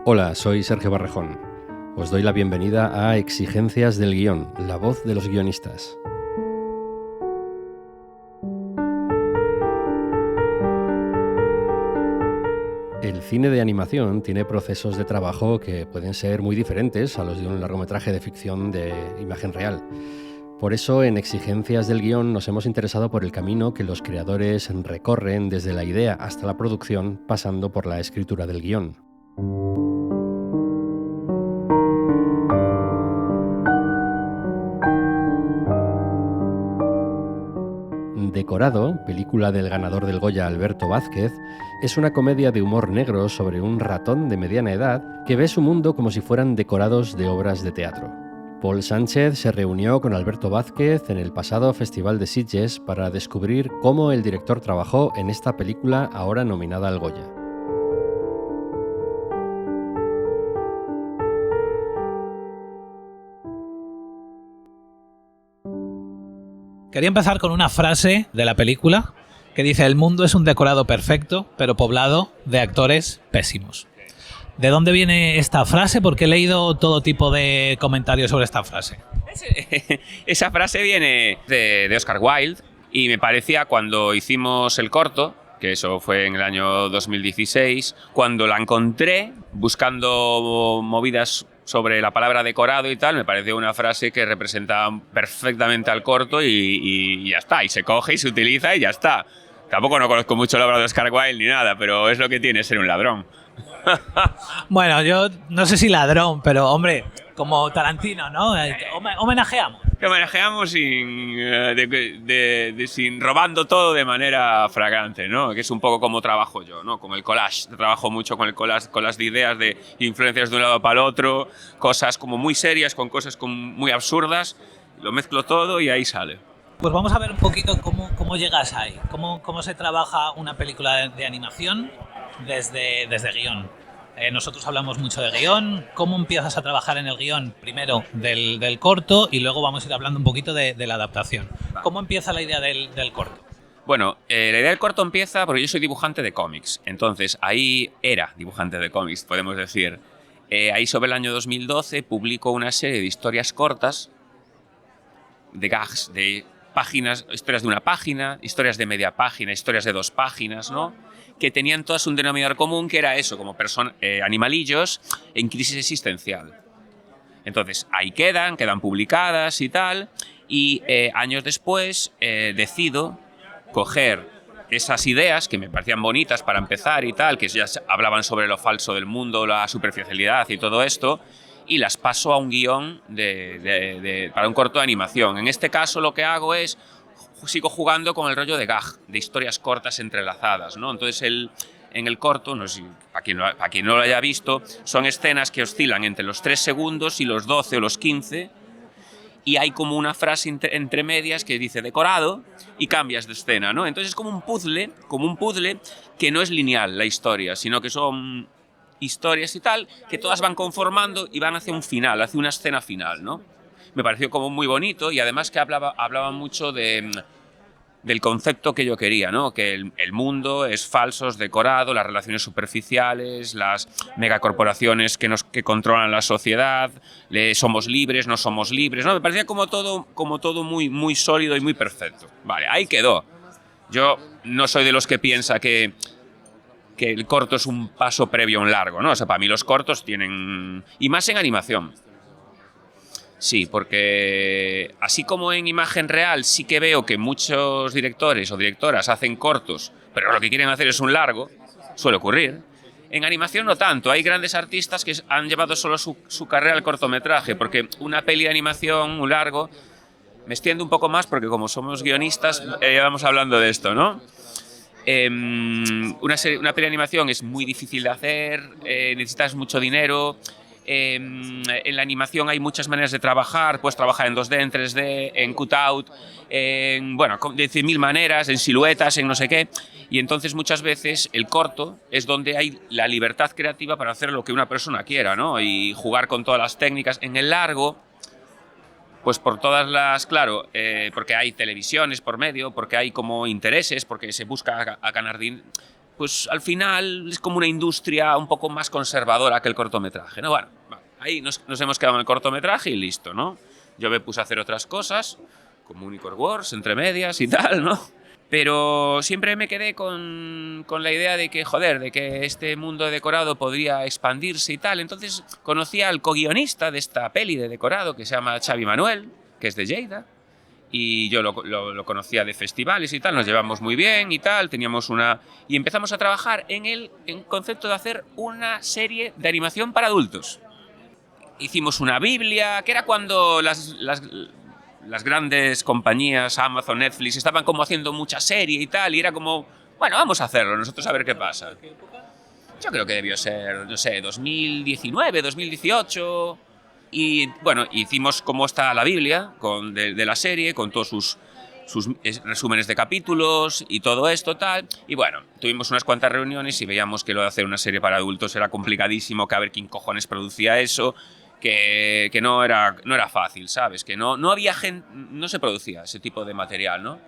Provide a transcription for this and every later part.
Hola, soy Sergio Barrejón. Os doy la bienvenida a Exigencias del Guión, la voz de los guionistas. El cine de animación tiene procesos de trabajo que pueden ser muy diferentes a los de un largometraje de ficción de imagen real. Por eso, en Exigencias del Guión nos hemos interesado por el camino que los creadores recorren desde la idea hasta la producción, pasando por la escritura del guión. Decorado, película del ganador del Goya Alberto Vázquez, es una comedia de humor negro sobre un ratón de mediana edad que ve su mundo como si fueran decorados de obras de teatro. Paul Sánchez se reunió con Alberto Vázquez en el pasado Festival de Sitges para descubrir cómo el director trabajó en esta película ahora nominada al Goya. Quería empezar con una frase de la película que dice: el mundo es un decorado perfecto, pero poblado de actores pésimos. ¿De dónde viene esta frase? Porque he leído todo tipo de comentarios sobre esta frase. Esa frase viene de Oscar Wilde y me parecía cuando hicimos el corto, que eso fue en el año 2016, cuando la encontré buscando movidas sobre la palabra decorado y tal, me pareció una frase que representaba perfectamente al corto y ya está, y se coge y se utiliza y ya está. Tampoco no conozco mucho la obra de Oscar Wilde ni nada, pero es lo que tiene ser un ladrón. Bueno, yo no sé si ladrón, pero hombre, como Tarantino, ¿no? Homenajeamos. Que homenajeamos sin robando todo de manera fragante, ¿no? Que es un poco como trabajo yo, ¿no? Con el collage. Trabajo mucho con el collage de ideas, de influencias de un lado para el otro, cosas como muy serias con cosas muy absurdas. Lo mezclo todo y ahí sale. Pues vamos a ver un poquito cómo llegas ahí, cómo se trabaja una película de animación desde guión. Nosotros hablamos mucho de guión. ¿Cómo empiezas a trabajar en el guión? Primero del corto y luego vamos a ir hablando un poquito de la adaptación. ¿Cómo empieza la idea del corto? Bueno, la idea del corto empieza porque yo soy dibujante de cómics. Entonces, ahí era dibujante de cómics, podemos decir. Ahí sobre el año 2012 publico una serie de historias cortas, de gags, de páginas, historias de una página, historias de media página, historias de 2 páginas, ¿no? Que tenían todas un denominador común, que era eso, como animalillos en crisis existencial. Entonces, ahí quedan publicadas y tal, y años después decido coger esas ideas que me parecían bonitas para empezar y tal, que ya hablaban sobre lo falso del mundo, la superficialidad y todo esto, y las paso a un guión para un corto de animación. En este caso lo que hago es sigo jugando con el rollo de gag, de historias cortas entrelazadas, ¿no? Entonces en el corto, no sé si para quien no lo haya visto, son escenas que oscilan entre los 3 segundos y los 12 o los 15, y hay como una frase entre medias que dice decorado y cambias de escena, ¿no? Entonces es como un puzzle que no es lineal la historia, sino que son historias y tal, que todas van conformando y van hacia un final, hacia una escena final, ¿no? Me pareció como muy bonito y además que hablaba mucho del concepto que yo quería, ¿no? Que el mundo es falso, es decorado, las relaciones superficiales, las megacorporaciones que controlan la sociedad, somos libres, no somos libres, ¿no? Me parecía como todo muy, muy sólido y muy perfecto. Vale, ahí quedó. Yo no soy de los que piensa que el corto es un paso previo a un largo, ¿no? O sea, para mí los cortos tienen... Y más en animación. Sí, porque así como en imagen real sí que veo que muchos directores o directoras hacen cortos, pero lo que quieren hacer es un largo, suele ocurrir. En animación no tanto, hay grandes artistas que han llevado solo su carrera al cortometraje, porque una peli de animación, un largo, me extiendo un poco más porque como somos guionistas, vamos hablando de esto, ¿no? Una peli de animación es muy difícil de hacer, necesitas mucho dinero. En la animación hay muchas maneras de trabajar, puedes trabajar en 2D, en 3D, en cutout, de 100.000 maneras, en siluetas, en no sé qué, y entonces muchas veces el corto es donde hay la libertad creativa para hacer lo que una persona quiera, ¿no? Y jugar con todas las técnicas. En el largo, pues por todas las, claro, porque hay televisiones por medio, porque hay como intereses, porque se busca a ganar dinero. pues al final es como una industria un poco más conservadora que el cortometraje, ¿no? Bueno, ahí nos hemos quedado en el cortometraje y listo, ¿no? Yo me puse a hacer otras cosas, como Unicorn Wars, entre medias y tal, ¿no? Pero siempre me quedé con la idea de que, joder, de que este mundo de decorado podría expandirse y tal. Entonces conocí al co-guionista de esta peli de decorado, que se llama Xavi Manuel, que es de Lleida, y yo lo conocía de festivales y tal, nos llevamos muy bien y tal, y empezamos a trabajar en el concepto de hacer una serie de animación para adultos. Hicimos una Biblia, que era cuando las grandes compañías, Amazon, Netflix, estaban como haciendo mucha serie y tal, y era como, bueno, vamos a hacerlo, nosotros a ver qué pasa. Yo creo que debió ser, no sé, 2019, 2018... Y bueno, hicimos como está la Biblia de la serie, con todos sus resúmenes de capítulos y todo esto tal. Y bueno, tuvimos unas cuantas reuniones y veíamos que lo de hacer una serie para adultos era complicadísimo, que a ver quién cojones producía eso, que no era fácil, ¿sabes? Que no había gente, no se producía ese tipo de material, ¿no?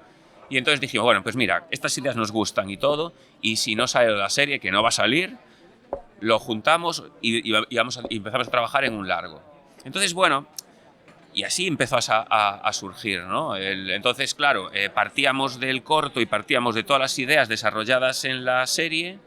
Y entonces dijimos, bueno, pues mira, estas ideas nos gustan y todo, y si no sale la serie, que no va a salir, lo juntamos y empezamos a trabajar en un largo. Entonces, bueno, y así empezó a surgir, ¿no? Entonces, claro, partíamos del corto y partíamos de todas las ideas desarrolladas en la serie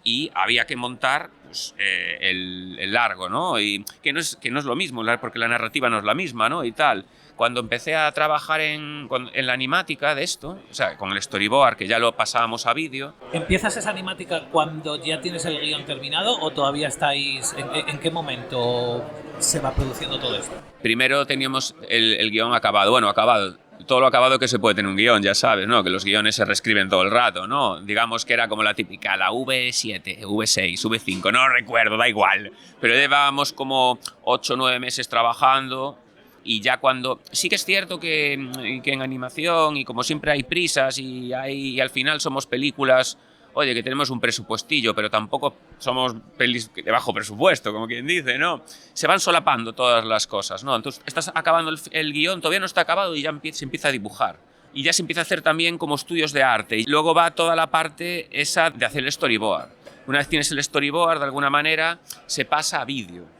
y había que montar pues, el largo, ¿no? Y que no es lo mismo, porque la narrativa no es la misma, ¿no? Y tal. Cuando empecé a trabajar en la animática de esto, o sea, con el storyboard, que ya lo pasábamos a vídeo... ¿Empiezas esa animática cuando ya tienes el guión terminado o todavía estáis... ¿En qué momento se va produciendo todo esto? Primero teníamos el guión acabado. Bueno, acabado. Todo lo acabado que se puede tener un guión, ya sabes, ¿no? Que los guiones se reescriben todo el rato, ¿no? Digamos que era como la típica, la V7, V6, V5, no recuerdo, da igual. Pero llevábamos como 8 o 9 meses trabajando... Y ya cuando... Sí que es cierto que en animación, y como siempre hay prisas y al final somos películas, oye, que tenemos un presupuestillo, pero tampoco somos pelis de bajo presupuesto, como quien dice, ¿no? Se van solapando todas las cosas, ¿no? Entonces estás acabando el guión, todavía no está acabado y ya se empieza a dibujar. Y ya se empieza a hacer también como estudios de arte. Y luego va toda la parte esa de hacer el storyboard. Una vez tienes el storyboard, de alguna manera, se pasa a vídeo.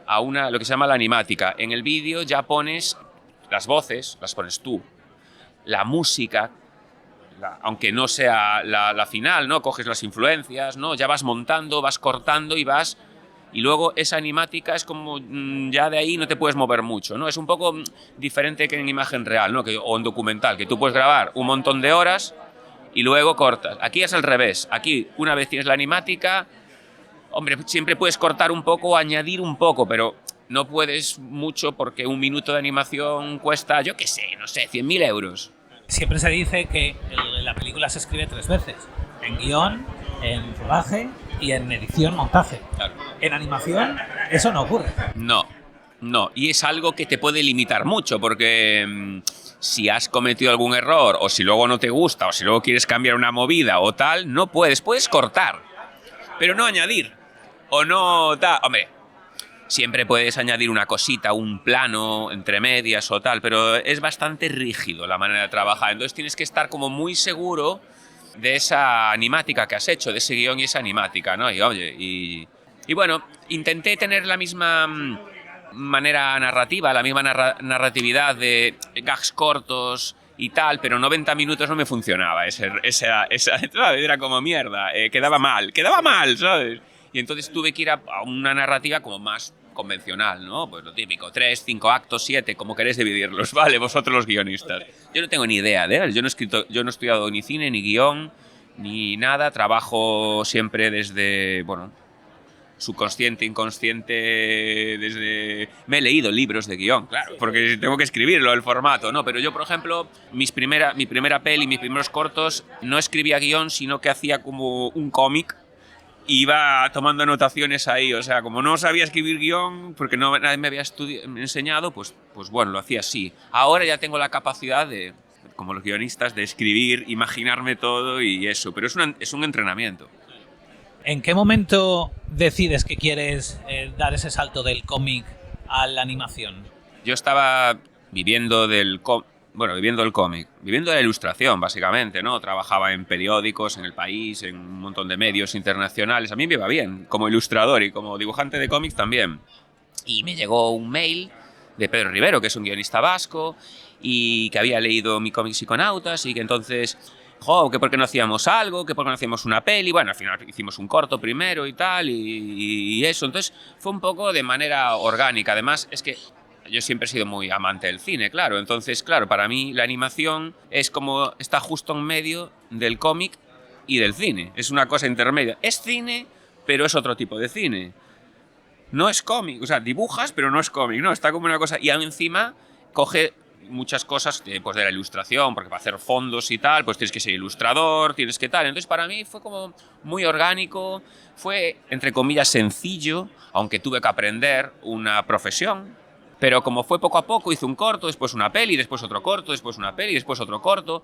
A lo que se llama la animática. En el vídeo ya pones las voces, las pones tú, la música, aunque no sea la final, ¿no? Coges las influencias, ¿no? Ya vas montando, vas cortando y luego esa animática es como ya de ahí no te puedes mover mucho, ¿no? Es un poco diferente que en imagen real, ¿no? O en documental, que tú puedes grabar un montón de horas y luego cortas. Aquí es al revés. Aquí, una vez tienes la animática, hombre, siempre puedes cortar un poco o añadir un poco, pero no puedes mucho porque un minuto de animación cuesta, yo qué sé, no sé, 100.000 euros. Siempre se dice que la película se escribe 3 veces. En guión, en rodaje y en edición, montaje. Claro. En animación, eso no ocurre. No. Y es algo que te puede limitar mucho porque si has cometido algún error o si luego no te gusta o si luego quieres cambiar una movida o tal, no puedes. Puedes cortar, pero no añadir. O no, hombre, siempre puedes añadir una cosita, un plano entre medias o tal, pero es bastante rígido la manera de trabajar. Entonces tienes que estar como muy seguro de esa animática que has hecho, de ese guión y esa animática, ¿no? Y oye, y bueno, intenté tener la misma manera narrativa, la misma narratividad de gags cortos y tal, pero 90 minutos no me funcionaba. Esa era como mierda, quedaba mal, ¿sabes? Y entonces tuve que ir a una narrativa como más convencional, ¿no? Pues lo típico, 3, 5 actos, 7, como queréis dividirlos, ¿vale? Vosotros los guionistas. Yo no tengo ni idea de él, yo no he estudiado ni cine, ni guión, ni nada, trabajo siempre desde, bueno, subconsciente, inconsciente, me he leído libros de guión, claro, porque tengo que escribirlo, el formato, ¿no? Pero yo, por ejemplo, mi primera peli, mis primeros cortos, no escribía guión, sino que hacía como un cómic. Iba tomando anotaciones ahí, o sea, como no sabía escribir guión, porque nadie me había enseñado, pues bueno, lo hacía así. Ahora ya tengo la capacidad de, como los guionistas, de escribir, imaginarme todo y eso, pero es un entrenamiento. ¿En qué momento decides que quieres dar ese salto del cómic a la animación? Yo estaba viviendo bueno, viviendo el cómic, viviendo la ilustración, básicamente, ¿no? Trabajaba en periódicos, en El País, en un montón de medios internacionales. A mí me iba bien, como ilustrador y como dibujante de cómics también. Y me llegó un mail de Pedro Rivero, que es un guionista vasco, y que había leído mi cómic Psiconautas, y que entonces, que por qué no hacíamos algo, que por qué no hacíamos una peli. Bueno, al final hicimos un corto primero y tal, y eso. Entonces fue un poco de manera orgánica. Además, es que yo siempre he sido muy amante del cine, claro. Entonces, claro, para mí la animación es como está justo en medio del cómic y del cine. Es una cosa intermedia. Es cine, pero es otro tipo de cine. No es cómic, o sea, dibujas, pero no es cómic, ¿no? Está como una cosa... Y encima coge muchas cosas pues, de la ilustración, porque para hacer fondos y tal, pues tienes que ser ilustrador, tienes que tal. Entonces, para mí fue como muy orgánico, fue, entre comillas, sencillo, aunque tuve que aprender una profesión. Pero como fue poco a poco, hice un corto, después una peli, después otro corto, después una peli, después otro corto...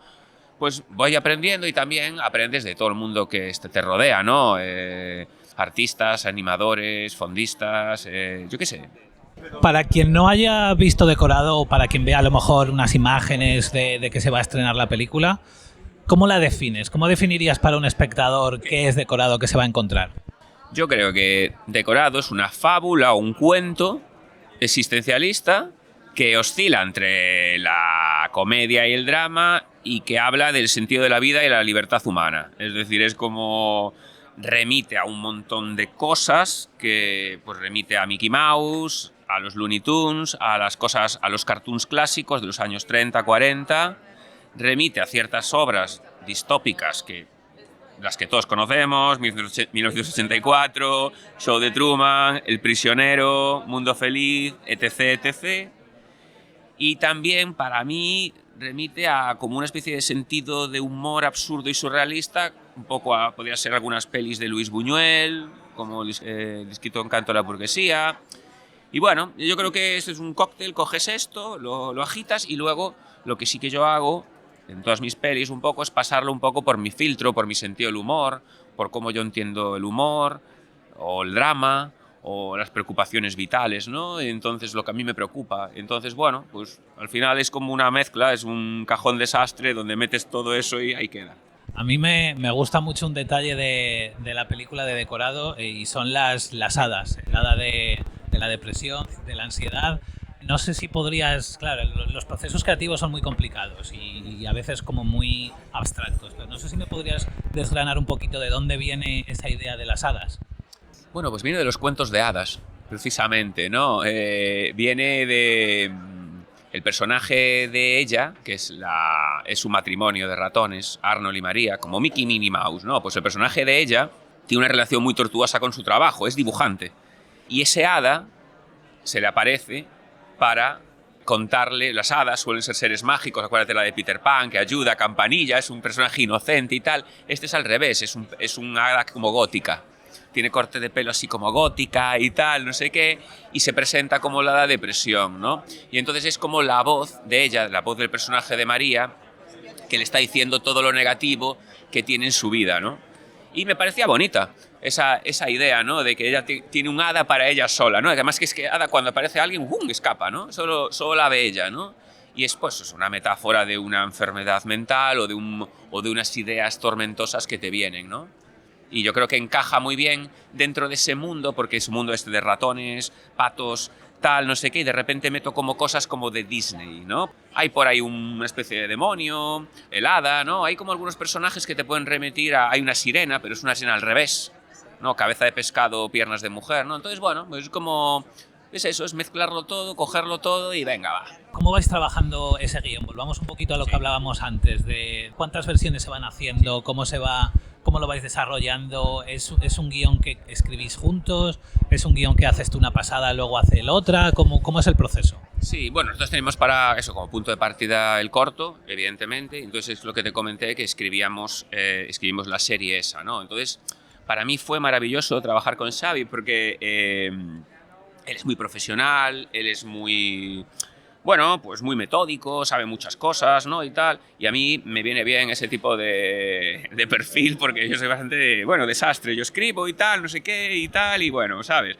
Pues voy aprendiendo y también aprendes de todo el mundo que te rodea, ¿no? Artistas, animadores, fondistas, yo qué sé. Para quien no haya visto Decorado o para quien vea a lo mejor unas imágenes de que se va a estrenar la película, ¿cómo la defines? ¿Cómo definirías para un espectador qué es Decorado, qué se va a encontrar? Yo creo que Decorado es una fábula o un cuento existencialista que oscila entre la comedia y el drama y que habla del sentido de la vida y la libertad humana. Es decir, es como remite a un montón de cosas que pues remite a Mickey Mouse, a los Looney Tunes, a las cosas, a los cartoons clásicos de los años 30, 40, remite a ciertas obras distópicas que las que todos conocemos, 1984, Show de Truman, El prisionero, Mundo feliz, etc, etc. Y también, para mí, remite a como una especie de sentido de humor absurdo y surrealista, un poco a, podría ser algunas pelis de Luis Buñuel, como el discreto encanto de la burguesía. Y bueno, yo creo que este es un cóctel, coges esto, lo agitas y luego lo que sí que yo hago en todas mis pelis un poco es pasarlo un poco por mi filtro, por mi sentido del humor, por cómo yo entiendo el humor o el drama o las preocupaciones vitales, ¿no? Entonces, lo que a mí me preocupa. Entonces, bueno, pues al final es como una mezcla, es un cajón desastre donde metes todo eso y ahí queda. A mí me gusta mucho un detalle de la película de Decorado y son las hadas, el hada de la depresión, de la ansiedad. No sé si podrías... Claro, los procesos creativos son muy complicados y a veces como muy abstractos, pero no sé si me podrías desgranar un poquito de dónde viene esa idea de las hadas. Bueno, pues viene de los cuentos de hadas, precisamente, ¿no? Viene de... El personaje de ella, que es su matrimonio de ratones, Arnold y María, como Mickey y Minnie Mouse, ¿no? Pues el personaje de ella tiene una relación muy tortuosa con su trabajo, es dibujante. Y ese hada se le aparece para contarle... Las hadas suelen ser seres mágicos, acuérdate la de Peter Pan, que ayuda, Campanilla, es un personaje inocente y tal. Este es al revés, es un hada como gótica. Tiene corte de pelo así como gótica y tal, no sé qué, y se presenta como la depresión, ¿no? Y entonces es como la voz de ella, la voz del personaje de María, que le está diciendo todo lo negativo que tiene en su vida, ¿no? Y me parecía bonita esa idea, ¿no? De que ella tiene un hada para ella sola, ¿no? Además que es que hada cuando aparece alguien, ¡bum!, escapa, ¿no? Solo la ve ella, ¿no? Y es pues es una metáfora de una enfermedad mental o de unas ideas tormentosas que te vienen, ¿no? Y yo creo que encaja muy bien dentro de ese mundo, porque es un mundo este de ratones, patos, tal, no sé qué, y de repente meto como cosas como de Disney, ¿no? Hay por ahí una especie de demonio, el hada, ¿no? Hay como algunos personajes que te pueden remitir a... Hay una sirena, pero es una sirena al revés, ¿no? Cabeza de pescado, piernas de mujer, ¿no? Entonces, bueno, pues es como... Es eso, es mezclarlo todo, cogerlo todo y venga, va. ¿Cómo vais trabajando ese guión? Volvamos un poquito a lo que hablábamos antes, de cuántas versiones se van haciendo, cómo lo vais desarrollando. ¿Es un guión que escribís juntos? ¿Es un guión que haces tú una pasada, luego hace el otra? ¿Cómo es el proceso? Sí, bueno, nosotros tenemos para eso como punto de partida el corto, evidentemente. Entonces es lo que te comenté, que escribimos la serie esa, ¿no? Entonces, para mí fue maravilloso trabajar con Xavi porque él es muy profesional, él es muy... Bueno, pues muy metódico, sabe muchas cosas, ¿no? Y tal. Y a mí me viene bien ese tipo de perfil porque yo soy bastante, bueno, desastre. Yo escribo y tal, no sé qué y tal, y bueno, ¿sabes?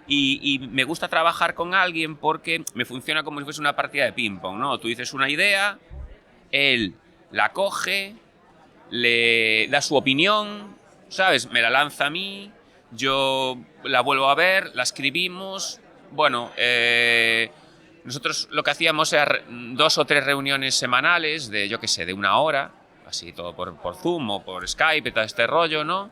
Y me gusta trabajar con alguien porque me funciona como si fuese una partida de ping-pong, ¿no? Tú dices una idea, él la coge, le da su opinión, ¿sabes? Me la lanza a mí, yo la vuelvo a ver, la escribimos. Bueno, nosotros lo que hacíamos era 2 o 3 reuniones semanales de, yo qué sé, de 1 hora, así todo por Zoom o por Skype y todo este rollo, ¿no?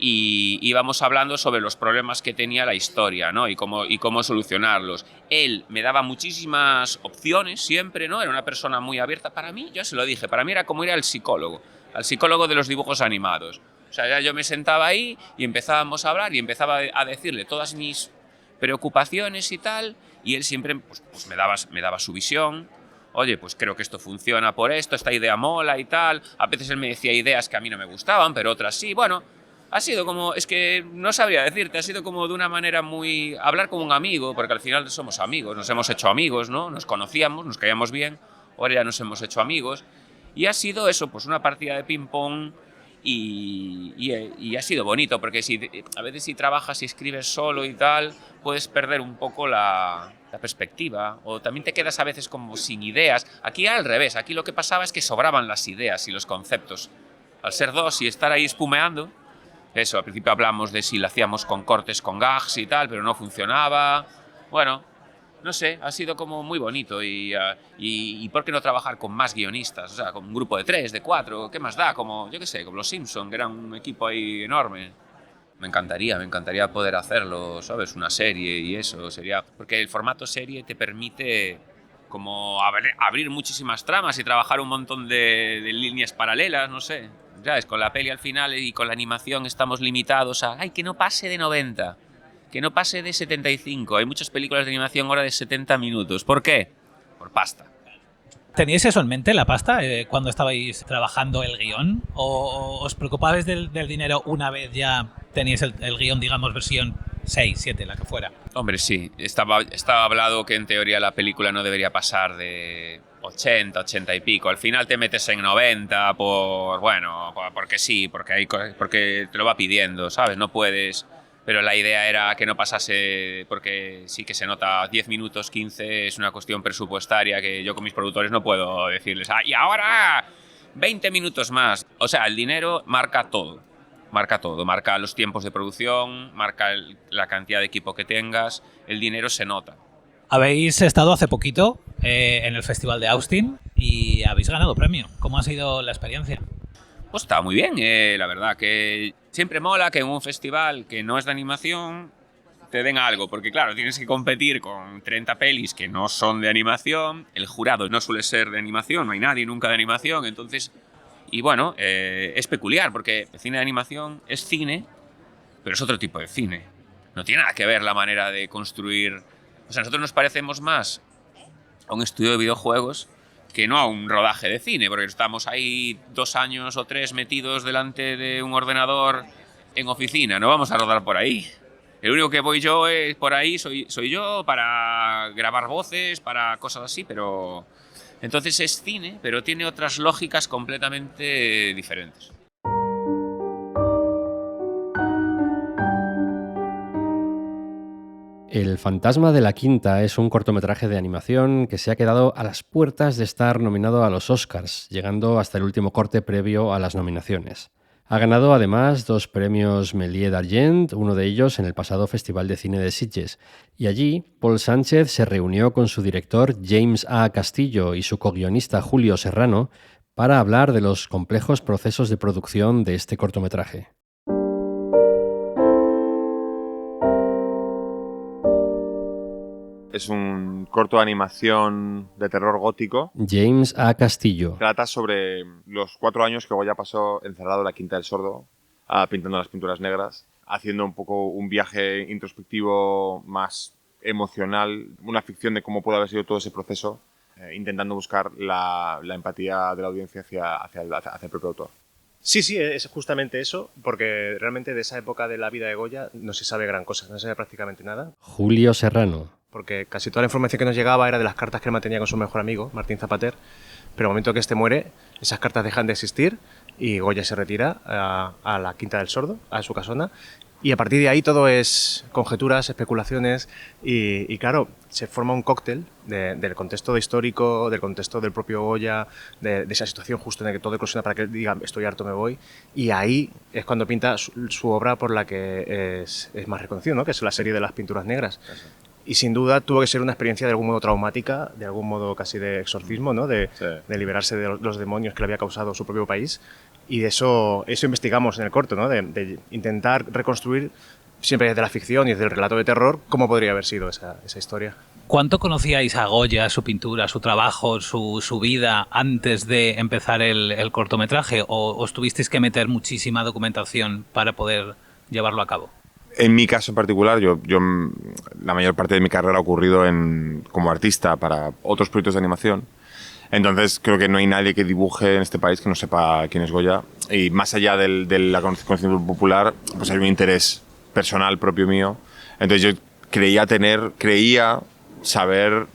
Y íbamos hablando sobre los problemas que tenía la historia, ¿no? Y cómo solucionarlos. Él me daba muchísimas opciones siempre, ¿no? Era una persona muy abierta. Para mí, yo se lo dije, para mí era como ir al psicólogo de los dibujos animados. O sea, ya yo me sentaba ahí y empezábamos a hablar y empezaba a decirle todas mis preocupaciones y tal, y él siempre pues me daba su visión. Oye, pues creo que esto funciona por esto, esta idea mola y tal. A veces él me decía ideas que a mí no me gustaban, pero otras sí. Bueno, ha sido como, es que no sabría decirte, ha sido como de una manera muy... hablar como un amigo, porque al final somos amigos, nos hemos hecho amigos, ¿no? Nos conocíamos, nos caíamos bien, ahora ya nos hemos hecho amigos. Y ha sido eso, pues una partida de ping-pong y ha sido bonito, porque a veces si trabajas y escribes solo y tal, puedes perder un poco la perspectiva, o también te quedas a veces como sin ideas. Aquí al revés, aquí lo que pasaba es que sobraban las ideas y los conceptos. Al ser 2 y estar ahí espumeando, eso, al principio hablamos de si lo hacíamos con cortes, con gags y tal, pero no funcionaba. Bueno, no sé, ha sido como muy bonito y ¿por qué no trabajar con más guionistas? O sea, con un grupo de 3, de 4, ¿qué más da? Como, yo qué sé, como los Simpson, que eran un equipo ahí enorme. Me encantaría poder hacerlo, ¿sabes? Una serie y eso, sería... Porque el formato serie te permite como abrir muchísimas tramas y trabajar un montón de líneas paralelas, no sé. ¿Sabes? Con la peli al final y con la animación estamos limitados a que no pase de 90, que no pase de 75. Hay muchas películas de animación ahora de 70 minutos. ¿Por qué? Por pasta. ¿Teníais eso en mente, la pasta, cuando estabais trabajando el guión? ¿O os preocupabais del dinero una vez ya teníais el guión, digamos, versión 6, 7, la que fuera? Hombre, sí. Estaba hablado que en teoría la película no debería pasar de 80, 80 y pico. Al final te metes en 90 porque sí, porque te lo va pidiendo, ¿sabes? No puedes... Pero la idea era que no pasase, porque sí que se nota 10 minutos, 15, es una cuestión presupuestaria que yo con mis productores no puedo decirles, y ahora 20 minutos más. O sea, el dinero marca todo, marca los tiempos de producción, marca la cantidad de equipo que tengas, el dinero se nota. Habéis estado hace poquito en el Festival de Austin y habéis ganado premio. ¿Cómo ha sido la experiencia? Pues está muy bien, la verdad que siempre mola que en un festival que no es de animación te den algo, porque claro, tienes que competir con 30 pelis que no son de animación, el jurado no suele ser de animación, no hay nadie nunca de animación, entonces, y bueno, es peculiar, porque el cine de animación es cine, pero es otro tipo de cine, no tiene nada que ver la manera de construir, o sea, nosotros nos parecemos más a un estudio de videojuegos que no a un rodaje de cine, porque estamos ahí 2 años o 3 metidos delante de un ordenador en oficina, no vamos a rodar por ahí. El único que voy yo por ahí soy yo para grabar voces, para cosas así, pero... Entonces es cine, pero tiene otras lógicas completamente diferentes. El fantasma de la quinta es un cortometraje de animación que se ha quedado a las puertas de estar nominado a los Oscars, llegando hasta el último corte previo a las nominaciones. Ha ganado además 2 premios Méliès d'Argent, uno de ellos en el pasado Festival de Cine de Sitges, y allí Paul Sánchez se reunió con su director James A. Castillo y su co-guionista Julio Serrano para hablar de los complejos procesos de producción de este cortometraje. Es un corto de animación de terror gótico. James A. Castillo. Trata sobre los 4 años que Goya pasó encerrado en la Quinta del Sordo, pintando las pinturas negras, haciendo un poco un viaje introspectivo más emocional, una ficción de cómo puede haber sido todo ese proceso, intentando buscar la empatía de la audiencia hacia el propio autor. Sí, es justamente eso, porque realmente de esa época de la vida de Goya no se sabe gran cosa, no se sabe prácticamente nada. Julio Serrano. Porque casi toda la información que nos llegaba era de las cartas que él mantenía con su mejor amigo, Martín Zapater, pero al momento que este muere, esas cartas dejan de existir y Goya se retira a la Quinta del Sordo, a su casona, Y a partir de ahí todo es conjeturas, especulaciones y claro, se forma un cóctel del contexto histórico, del contexto del propio Goya, de esa situación justo en la que todo eclosiona para que él diga estoy harto, me voy. Y ahí es cuando pinta su obra por la que es más reconocido, ¿no? Que es la serie de las pinturas negras. Y sin duda tuvo que ser una experiencia de algún modo traumática, de algún modo casi de exorcismo, ¿no? De liberarse de los demonios que le había causado su propio país. Y de eso investigamos en el corto, ¿no? De intentar reconstruir, siempre desde la ficción y desde el relato de terror, cómo podría haber sido esa historia. ¿Cuánto conocíais a Goya, su pintura, su trabajo, su vida antes de empezar el cortometraje? ¿O os tuvisteis que meter muchísima documentación para poder llevarlo a cabo? En mi caso en particular, yo la mayor parte de mi carrera ha ocurrido como artista para otros proyectos de animación. Entonces creo que no hay nadie que dibuje en este país que no sepa quién es Goya. Y más allá de la conocimiento popular, pues hay un interés personal propio mío. Entonces yo creía saber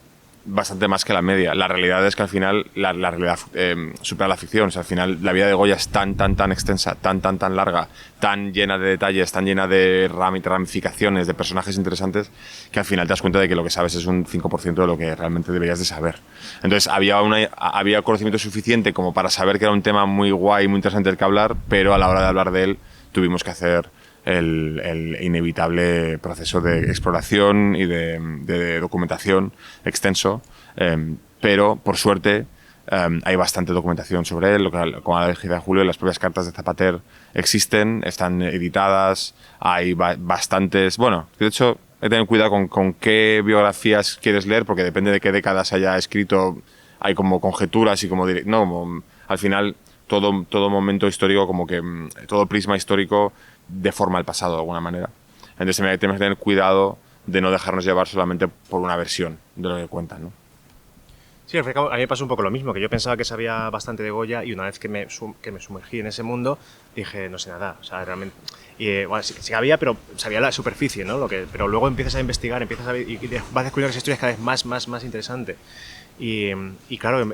bastante más que la media. La realidad es que al final la realidad supera la ficción. O sea, al final la vida de Goya es tan extensa, tan larga, tan llena de detalles, tan llena de ramificaciones, de personajes interesantes, que al final te das cuenta de que lo que sabes es un 5% de lo que realmente deberías de saber. Entonces había conocimiento suficiente como para saber que era un tema muy guay, muy interesante del que hablar, pero a la hora de hablar de él tuvimos que hacer el inevitable proceso de exploración y de documentación extenso, pero por suerte hay bastante documentación sobre él. Como la de Julio, las propias cartas de Zapater existen, están editadas, hay bastantes. Bueno, de hecho hay que tener cuidado con qué biografías quieres leer, porque depende de qué décadas haya escrito, hay como conjeturas y como al final todo momento histórico, como que todo prisma histórico deforma el pasado de alguna manera. Entonces tenemos que tener cuidado de no dejarnos llevar solamente por una versión de lo que cuentan, ¿no? Sí, al fin y al cabo, a mí me pasó un poco lo mismo, que yo pensaba que sabía bastante de Goya y una vez que me sumergí en ese mundo dije, no sé nada, o sea, realmente... Y, bueno, sí sabía, pero sabía la superficie, ¿no? Pero luego empiezas a investigar, empiezas a ver y vas descubriendo que esa historia es cada vez más interesante. Y claro,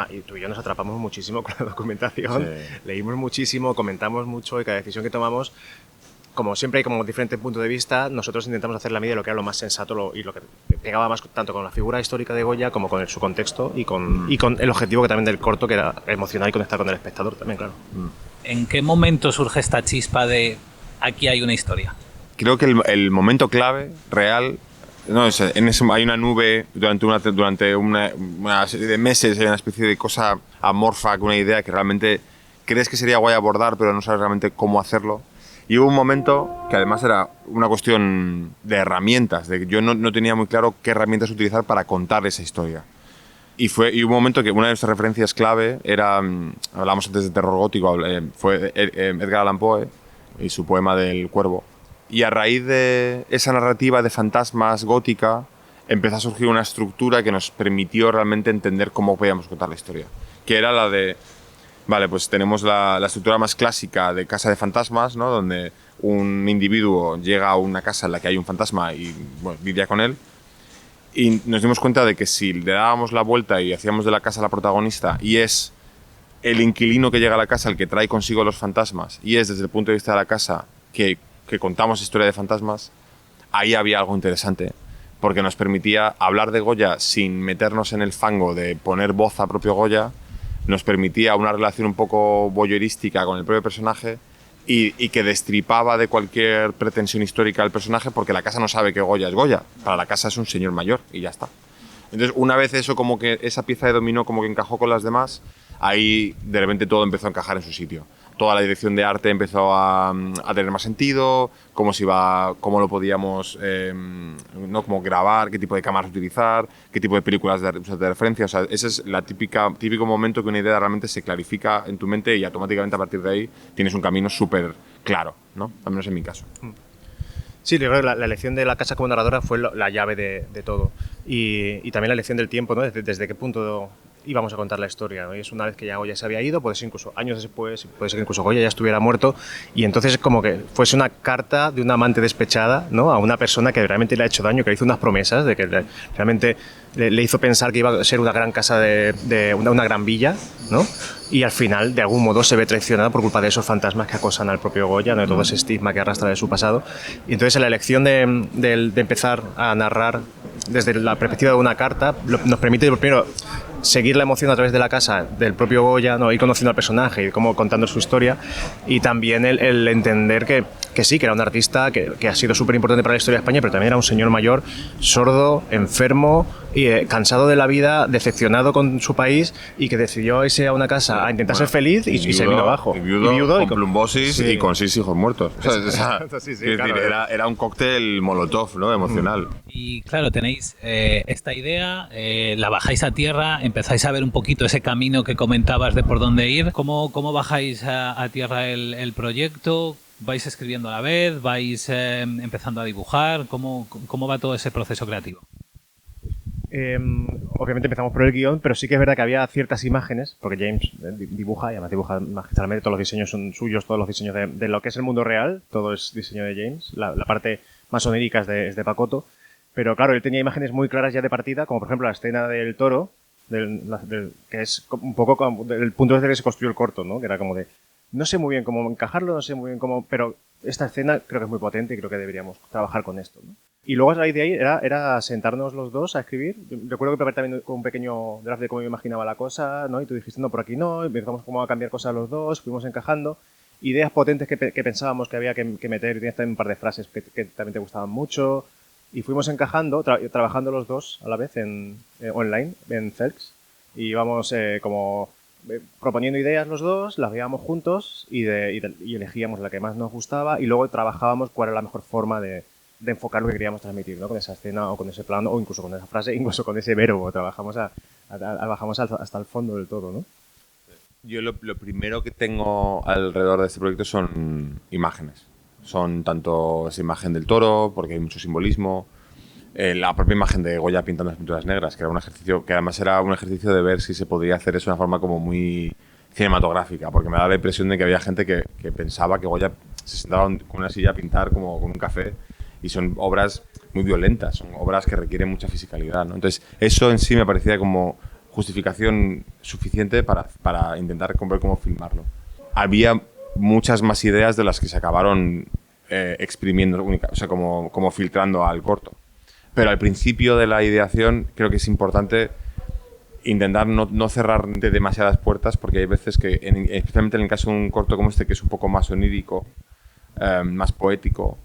y tú y yo nos atrapamos muchísimo con la documentación, sí. Leímos muchísimo, comentamos mucho y cada decisión que tomamos, como siempre hay como diferentes puntos de vista, nosotros intentamos hacer la medida de lo que era lo más sensato y lo que pegaba más tanto con la figura histórica de Goya como con su contexto y con el objetivo que también del corto, que era emocionar y conectar con el espectador también, claro. ¿En qué momento surge esta chispa de aquí hay una historia? Creo que el momento clave, real... No, hay una nube durante una serie de meses, hay una especie de cosa amorfa, una idea que realmente crees que sería guay abordar, pero no sabes realmente cómo hacerlo. Y hubo un momento que además era una cuestión de herramientas, de que yo no tenía muy claro qué herramientas utilizar para contar esa historia. Y hubo un momento que una de nuestras referencias clave era, hablábamos antes de terror gótico, fue Edgar Allan Poe y su poema del Cuervo. Y a raíz de esa narrativa de fantasmas gótica, empezó a surgir una estructura que nos permitió realmente entender cómo podíamos contar la historia. Que era la de, vale, pues tenemos la estructura más clásica de casa de fantasmas, ¿no? Donde un individuo llega a una casa en la que hay un fantasma y bueno, lidia con él. Y nos dimos cuenta de que si le dábamos la vuelta y hacíamos de la casa la protagonista y es el inquilino que llega a la casa el que trae consigo los fantasmas y es desde el punto de vista de la casa que contamos historia de fantasmas, ahí había algo interesante, porque nos permitía hablar de Goya sin meternos en el fango de poner voz a propio Goya, nos permitía una relación un poco voyeurística con el propio personaje y que destripaba de cualquier pretensión histórica al personaje, porque la casa no sabe que Goya es Goya, para la casa es un señor mayor y ya está. Entonces, una vez eso, como que esa pieza de dominó como que encajó con las demás, ahí de repente todo empezó a encajar en su sitio. Toda la dirección de arte empezó a tener más sentido, cómo lo podíamos ¿no? Como grabar, qué tipo de cámaras utilizar, qué tipo de películas de referencia. O sea, ese es el típico momento que una idea realmente se clarifica en tu mente y automáticamente a partir de ahí tienes un camino súper claro, ¿no? Al menos en mi caso. Sí, yo creo que la elección de la casa como narradora fue la llave de todo. Y también la elección del tiempo, ¿no? Desde qué punto íbamos a contar la historia, ¿no? Y es una vez que ya Goya se había ido, puede ser incluso años después, puede ser que incluso Goya ya estuviera muerto, y entonces como que fuese una carta de una amante despechada, ¿no? A una persona que realmente le ha hecho daño, que le hizo unas promesas, de que realmente le hizo pensar que iba a ser una gran casa de una gran villa, ¿no? y al final de algún modo se ve traicionada por culpa de esos fantasmas que acosan al propio Goya, ¿no? De todo ese estigma que arrastra de su pasado. Y entonces la elección de empezar a narrar desde la perspectiva de una carta nos permite primero seguir la emoción a través de la casa del propio Goya, ¿no? Ir conociendo al personaje y cómo contando su historia, y también el entender que sí, que era un artista que ha sido súper importante para la historia de España, pero también era un señor mayor, sordo, enfermo, y cansado de la vida, decepcionado con su país, y que decidió irse a una casa a intentar ser feliz y se vino abajo. Y viudo, con con plombosis, sí. Y con 6 hijos muertos. Sí, Es decir, claro. era un cóctel molotov, ¿no? Emocional. Y claro, tenéis esta idea, la bajáis a tierra, empezáis a ver un poquito ese camino que comentabas de por dónde ir. ¿Cómo bajáis a tierra el proyecto? ¿Vais escribiendo a la vez? ¿Vais empezando a dibujar? ¿Cómo va todo ese proceso creativo? Obviamente empezamos por el guión, pero sí que es verdad que había ciertas imágenes, porque James dibuja, y además dibuja magistralmente, todos los diseños son suyos, todos los diseños de lo que es el mundo real, todo es diseño de James, la parte más onírica es de Pacoto, pero claro, él tenía imágenes muy claras ya de partida, como por ejemplo la escena del toro, que es un poco como el punto desde que se construyó el corto, ¿no? Que era como de, no sé muy bien cómo encajarlo, no sé muy bien cómo, pero esta escena creo que es muy potente y creo que deberíamos trabajar con esto, ¿no? Y luego a raíz de ahí era sentarnos los dos a escribir. Yo recuerdo que preparé también con un pequeño draft de cómo me imaginaba la cosa, ¿no? Y tú dijiste, no, por aquí no, y empezamos como a cambiar cosas los dos, fuimos encajando. Ideas potentes que pensábamos que había que meter, y tenías también un par de frases que también te gustaban mucho. Y fuimos encajando, trabajando los dos a la vez online, en Celx. Y íbamos proponiendo ideas los dos, las veíamos juntos y elegíamos la que más nos gustaba, y luego trabajábamos cuál era la mejor forma de enfocar lo que queríamos transmitir, ¿no? Con esa escena o con ese plano o incluso con esa frase, incluso con ese verbo. Trabajamos bajamos hasta el fondo del todo, ¿no? Yo lo primero que tengo alrededor de este proyecto son imágenes. Son tanto esa imagen del toro, porque hay mucho simbolismo, la propia imagen de Goya pintando las pinturas negras, que era un ejercicio, que además era un ejercicio de ver si se podía hacer eso de una forma como muy cinematográfica, porque me da la impresión de que había gente que pensaba que Goya se sentaba con una silla a pintar como con un café, y son obras muy violentas, son obras que requieren mucha fisicalidad, ¿no? Entonces, eso en sí me parecía como justificación suficiente para intentar ver cómo filmarlo. Había muchas más ideas de las que se acabaron exprimiendo, o sea, como filtrando al corto. Pero al principio de la ideación creo que es importante intentar no cerrar de demasiadas puertas, porque hay veces que, especialmente en el caso de un corto como este, que es un poco más onírico, más poético,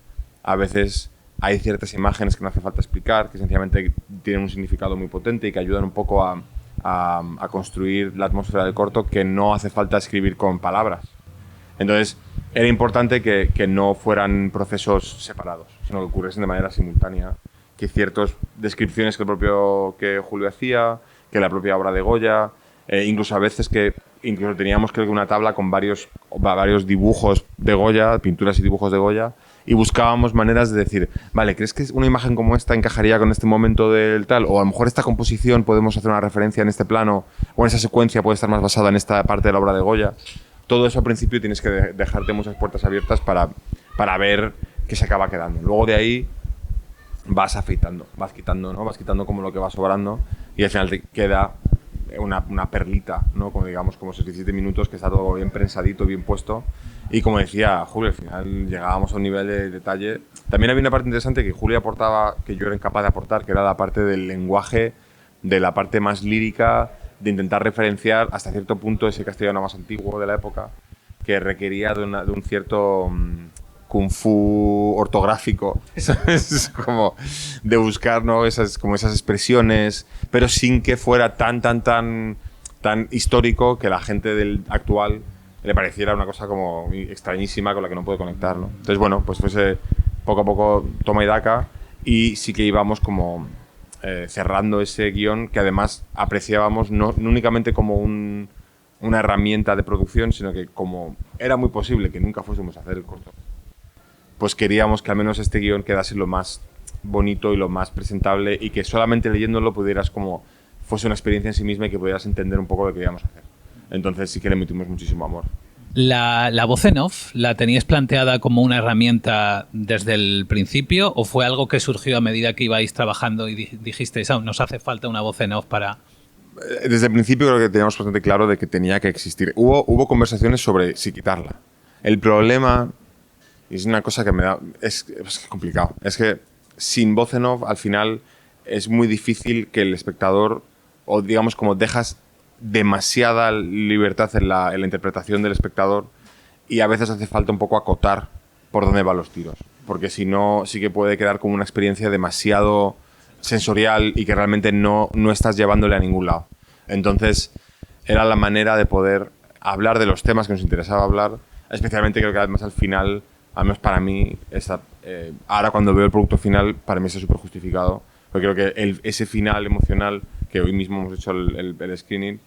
a veces hay ciertas imágenes que no hace falta explicar, que sencillamente tienen un significado muy potente y que ayudan un poco a construir la atmósfera del corto, que no hace falta escribir con palabras. Entonces, era importante que no fueran procesos separados, sino que ocurriesen de manera simultánea, que ciertas descripciones que Julio hacía, que la propia obra de Goya, incluso a veces que incluso teníamos, creo que, una tabla con varios dibujos de Goya, pinturas y dibujos de Goya, y buscábamos maneras de decir, vale, ¿crees que una imagen como esta encajaría con este momento del tal? O a lo mejor esta composición podemos hacer una referencia en este plano, o en esa secuencia puede estar más basada en esta parte de la obra de Goya. Todo eso al principio tienes que dejarte muchas puertas abiertas para ver qué se acaba quedando. Luego de ahí vas afeitando, vas quitando, ¿no? Vas quitando como lo que va sobrando, y al final te queda una perlita, ¿no? Como digamos, como esos 17 minutos que está todo bien prensadito, bien puesto. Y como decía Julio, al final llegábamos a un nivel de detalle. También había una parte interesante que Julio aportaba, que yo era incapaz de aportar, que era la parte del lenguaje, de la parte más lírica, de intentar referenciar hasta cierto punto ese castellano más antiguo de la época, que requería de un cierto kung fu ortográfico, ¿sabes? Como de buscar, ¿no? esas expresiones, pero sin que fuera tan histórico que la gente del actual le pareciera una cosa como extrañísima con la que no puede conectar, ¿no? Entonces, bueno, pues fuese poco a poco toma y daca, y sí que íbamos como cerrando ese guión, que además apreciábamos no únicamente como una herramienta de producción, sino que como era muy posible que nunca fuésemos a hacer el corto, pues queríamos que al menos este guión quedase lo más bonito y lo más presentable, y que solamente leyéndolo pudieras como fuese una experiencia en sí misma y que pudieras entender un poco lo que íbamos a hacer. Entonces sí que le metimos muchísimo amor. ¿La voz en off la teníais planteada como una herramienta desde el principio, o fue algo que surgió a medida que ibais trabajando y dijisteis, nos hace falta una voz en off para...? Desde el principio creo que teníamos bastante claro de que tenía que existir. Hubo conversaciones sobre si quitarla. El problema, y es una cosa que me da... Es complicado. Es que sin voz en off, al final, es muy difícil que el espectador, o digamos como dejas demasiada libertad en la interpretación del espectador, y a veces hace falta un poco acotar por dónde van los tiros. Porque si no, sí que puede quedar como una experiencia demasiado sensorial y que realmente no estás llevándole a ningún lado. Entonces, era la manera de poder hablar de los temas que nos interesaba hablar, especialmente creo que además al final, al menos para mí, ahora cuando veo el producto final, para mí está súper justificado, porque creo que ese final emocional, que hoy mismo hemos hecho el screening,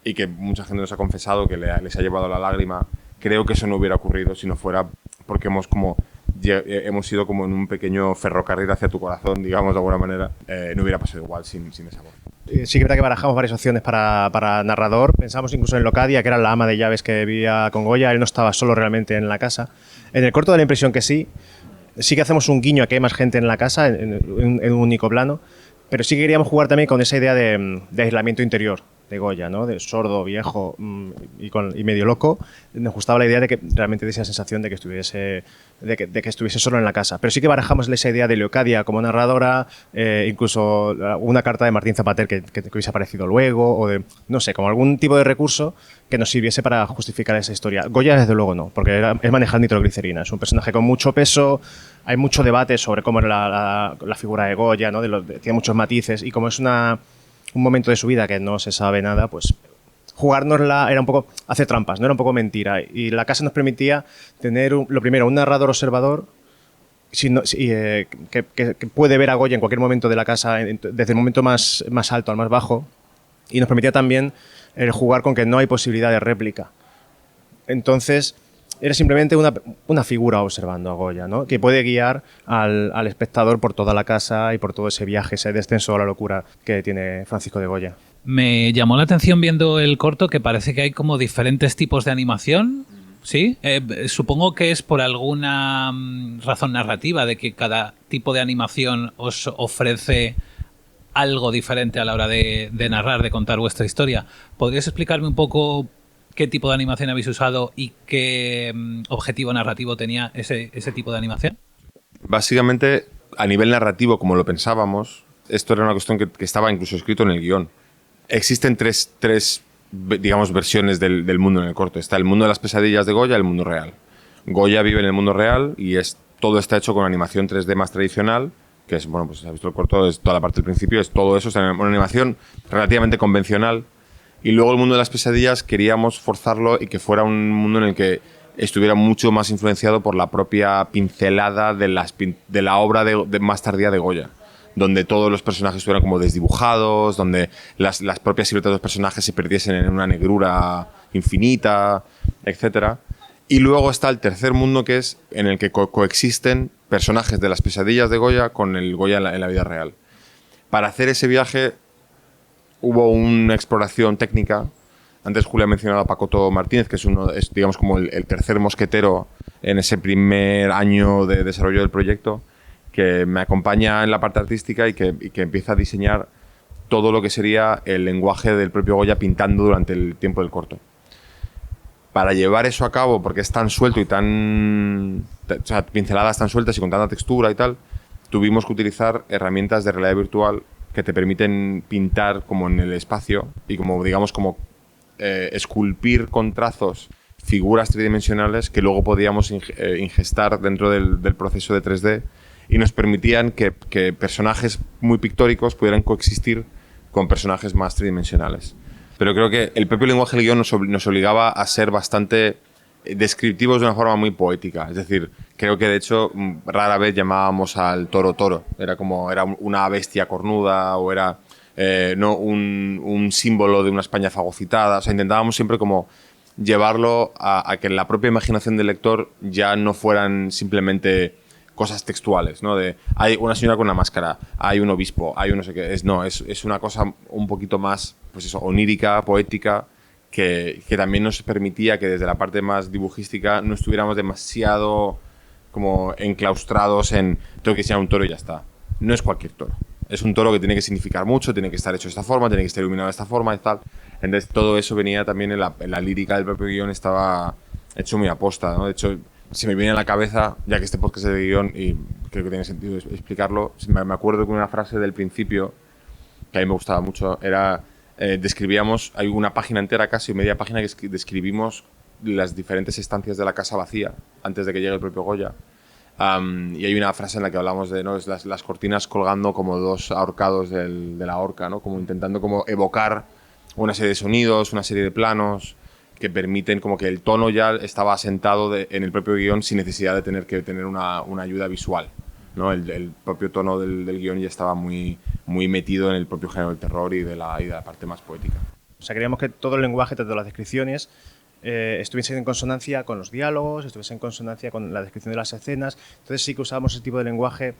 y que mucha gente nos ha confesado que les ha llevado la lágrima, creo que eso no hubiera ocurrido si no fuera porque hemos ido como en un pequeño ferrocarril hacia tu corazón, digamos de alguna manera. No hubiera pasado igual sin esa voz. Sí que es verdad que barajamos varias opciones para narrador. Pensamos incluso en Locadia, que era la ama de llaves que vivía con Goya. Él no estaba solo realmente en la casa. En el corto da la impresión que sí que hacemos un guiño a que hay más gente en la casa, en un único plano, pero sí que queríamos jugar también con esa idea de aislamiento interior de Goya, ¿no? De sordo, viejo y medio loco. Nos gustaba la idea de que realmente diese la sensación de que estuviese solo en la casa. Pero sí que barajamos esa idea de Leocadia como narradora, incluso una carta de Martín Zapater que hubiese aparecido luego, o de, no sé, como algún tipo de recurso que nos sirviese para justificar esa historia. Goya, desde luego, no, porque es manejar nitroglicerina. Es un personaje con mucho peso, hay mucho debate sobre cómo era la figura de Goya, ¿no? Tiene muchos matices, y como es un momento de su vida que no se sabe nada, pues jugárnosla era un poco hacer trampas, no era un poco mentira. Y la casa nos permitía tener, lo primero, un narrador observador que puede ver a Goya en cualquier momento de la casa, desde el momento más alto al más bajo, y nos permitía también el jugar con que no hay posibilidad de réplica. Entonces, era simplemente una figura observando a Goya, ¿no? Que puede guiar al espectador por toda la casa y por todo ese viaje, ese descenso a la locura que tiene Francisco de Goya. Me llamó la atención viendo el corto que parece que hay como diferentes tipos de animación, ¿sí? Supongo que es por alguna razón narrativa de que cada tipo de animación os ofrece algo diferente a la hora de narrar, de contar vuestra historia. ¿Podrías explicarme un poco qué tipo de animación habéis usado y qué objetivo narrativo tenía ese tipo de animación? Básicamente, a nivel narrativo, como lo pensábamos, esto era una cuestión que estaba incluso escrito en el guión. Existen tres digamos, versiones del mundo en el corto. Está el mundo de las pesadillas de Goya y el mundo real. Goya vive en el mundo real y todo está hecho con animación 3D más tradicional, que es, bueno, pues has visto el corto, es toda la parte del principio, es todo eso, es una animación relativamente convencional. Y luego el mundo de las pesadillas queríamos forzarlo y que fuera un mundo en el que estuviera mucho más influenciado por la propia pincelada de la obra más tardía de Goya, donde todos los personajes estuvieran como desdibujados, donde las propias siluetas de los personajes se perdiesen en una negrura infinita, etc. Y luego está el tercer mundo, que es en el que coexisten personajes de las pesadillas de Goya con el Goya en la vida real. Para hacer ese viaje hubo una exploración técnica. Antes Julia ha mencionado a Pacoto Martínez, que es digamos como el tercer mosquetero en ese primer año de desarrollo del proyecto, que me acompaña en la parte artística y que empieza a diseñar todo lo que sería el lenguaje del propio Goya pintando durante el tiempo del corto. Para llevar eso a cabo, porque es tan suelto y o sea, pinceladas tan sueltas y con tanta textura y tal, tuvimos que utilizar herramientas de realidad virtual que te permiten pintar como en el espacio y como, digamos, como esculpir con trazos figuras tridimensionales que luego podíamos ingestar dentro del proceso de 3D, y nos permitían que personajes muy pictóricos pudieran coexistir con personajes más tridimensionales. Pero creo que el propio lenguaje del guión nos obligaba a ser bastante descriptivos de una forma muy poética. Es decir, creo que de hecho rara vez llamábamos al toro toro. Era una bestia cornuda o era no un símbolo de una España fagocitada. O sea, intentábamos siempre como llevarlo a que en la propia imaginación del lector ya no fueran simplemente cosas textuales, ¿no? De hay una señora con una máscara, hay un obispo, hay un no sé qué. Es una cosa un poquito más, pues eso, onírica, poética, que también nos permitía que desde la parte más dibujística no estuviéramos demasiado como enclaustrados en tengo que diseñar un toro y ya está. No es cualquier toro. Es un toro que tiene que significar mucho, tiene que estar hecho de esta forma, tiene que estar iluminado de esta forma y tal. Entonces todo eso venía también en la lírica del propio guión, estaba hecho muy aposta, ¿no? De hecho, se me viene a la cabeza, ya que este podcast es de guión y creo que tiene sentido explicarlo, me acuerdo que una frase del principio que a mí me gustaba mucho era, describíamos, hay una página entera, casi media página, que describimos las diferentes estancias de la casa vacía antes de que llegue el propio Goya. Y hay una frase en la que hablamos de, ¿no?, las cortinas colgando como dos ahorcados de la horca, ¿no? Como intentando como evocar una serie de sonidos, una serie de planos que permiten como que el tono ya estaba asentado en el propio guión sin necesidad de tener que tener una ayuda visual, ¿no? El propio tono del guión ya estaba muy metido en el propio género del terror y de la parte más poética. O sea, queríamos que todo el lenguaje, tanto las descripciones, estuviesen en consonancia con los diálogos, estuviesen en consonancia con la descripción de las escenas. Entonces sí que usábamos ese tipo de lenguaje,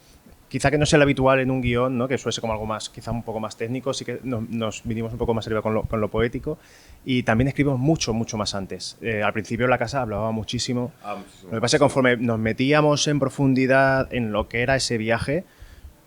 quizá que no sea el habitual en un guión, ¿no?, que suele ser como algo más, quizá un poco más técnico. Sí que nos vinimos un poco más arriba con lo poético, y también escribimos mucho más antes. Al principio en la casa hablaba muchísimo. Lo que pasa es que conforme nos metíamos en profundidad en lo que era ese viaje,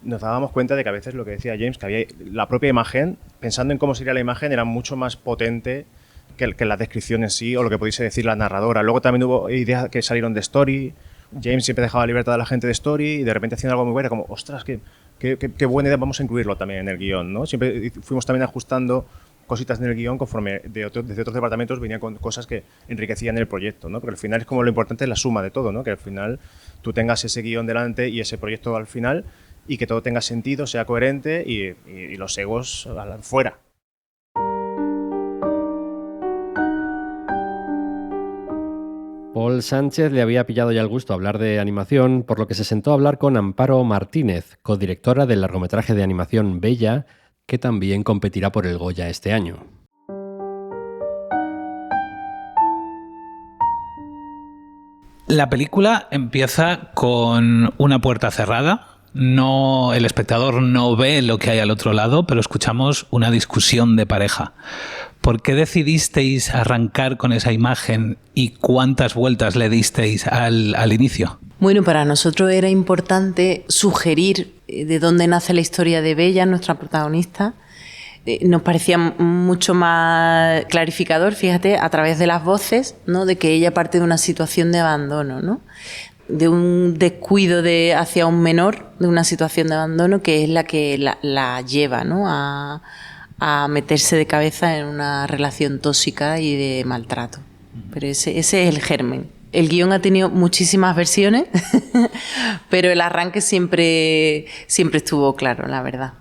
nos dábamos cuenta de que a veces, lo que decía James, que había la propia imagen, pensando en cómo sería la imagen, era mucho más potente que la descripción en sí, o lo que pudiese decir la narradora. Luego también hubo ideas que salieron de Story. James siempre dejaba libertad a la gente de Story, y de repente haciendo algo muy bueno, como, ostras, qué buena idea, vamos a incluirlo también en el guión, ¿no? Siempre fuimos también ajustando cositas en el guión conforme desde otros departamentos venían con cosas que enriquecían el proyecto, ¿no? Porque al final es como lo importante es la suma de todo, ¿no? Que al final tú tengas ese guión delante y ese proyecto al final, y que todo tenga sentido, sea coherente, y los egos fuera. Paul Sánchez le había pillado ya el gusto a hablar de animación, por lo que se sentó a hablar con Amparo Martínez, codirectora del largometraje de animación Bella, que también competirá por el Goya este año. La película empieza con una puerta cerrada. No, el espectador no ve lo que hay al otro lado, pero escuchamos una discusión de pareja. ¿Por qué decidisteis arrancar con esa imagen y cuántas vueltas le disteis al inicio? Bueno, para nosotros era importante sugerir de dónde nace la historia de Bella, nuestra protagonista. Nos parecía mucho más clarificador, fíjate, a través de las voces, ¿no?, de que ella parte de una situación de abandono, ¿no?, de un descuido hacia un menor, de una situación de abandono que es la que la lleva, ¿no?, a meterse de cabeza en una relación tóxica y de maltrato. Pero ese es el germen. El guión ha tenido muchísimas versiones, pero el arranque siempre estuvo claro, la verdad.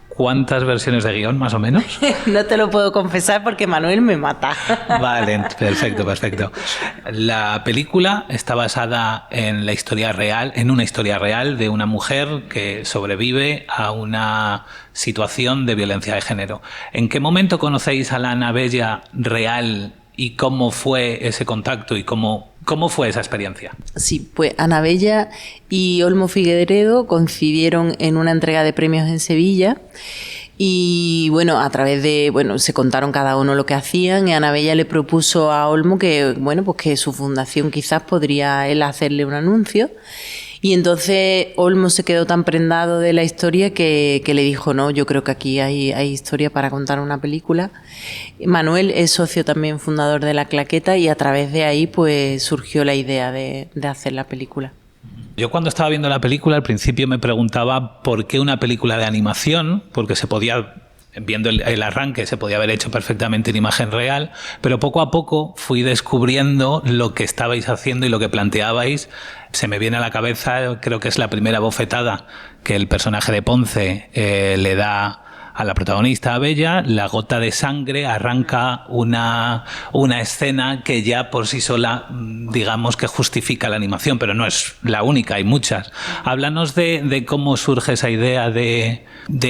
¿Cuántas versiones de guión, más o menos? No te lo puedo confesar porque Manuel me mata. Vale, perfecto. La película está basada en la historia real, en una historia real de una mujer que sobrevive a una situación de violencia de género. ¿En qué momento conocéis a la Ana Bella real y cómo fue ese contacto y cómo fue esa experiencia? Sí, pues Ana Bella y Olmo Figueredo coincidieron en una entrega de premios en Sevilla, y bueno, a través de, se contaron cada uno lo que hacían, y Ana Bella le propuso a Olmo que, pues que su fundación quizás podría él hacerle un anuncio. Y entonces Olmo se quedó tan prendado de la historia que le dijo, no, yo creo que aquí hay historia para contar una película. Manuel es socio también fundador de La Claqueta, y a través de ahí pues surgió la idea de hacer la película. Yo cuando estaba viendo la película al principio me preguntaba por qué una película de animación, porque se podía, viendo el arranque, se podía haber hecho perfectamente en imagen real, pero poco a poco fui descubriendo lo que estabais haciendo y lo que planteabais. Se me viene a la cabeza, creo que es la primera bofetada que el personaje de Ponce le da a la protagonista, a Bella. La gota de sangre arranca una escena que ya por sí sola, digamos que justifica la animación, pero no es la única, hay muchas. Háblanos de cómo surge esa idea de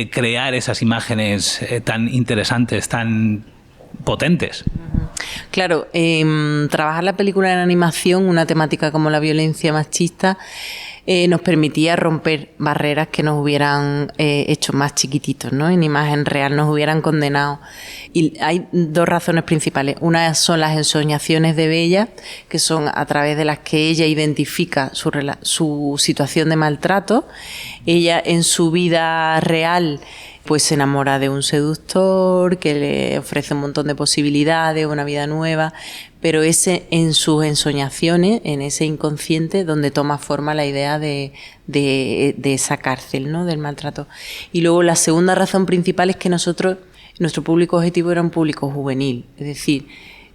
crear esas imágenes tan interesantes, tan potentes. Claro, trabajar la película en animación, una temática como la violencia machista, nos permitía romper barreras que nos hubieran hecho más chiquititos, ¿no? En imagen real nos hubieran condenado. Y hay dos razones principales. Una son las ensoñaciones de Bella, que son a través de las que ella identifica su situación de maltrato. Ella en su vida real pues se enamora de un seductor que le ofrece un montón de posibilidades, una vida nueva, pero ese en sus ensoñaciones, en ese inconsciente, donde toma forma la idea de esa cárcel, ¿no? Del maltrato. Y luego la segunda razón principal es que nuestro público objetivo era un público juvenil, es decir,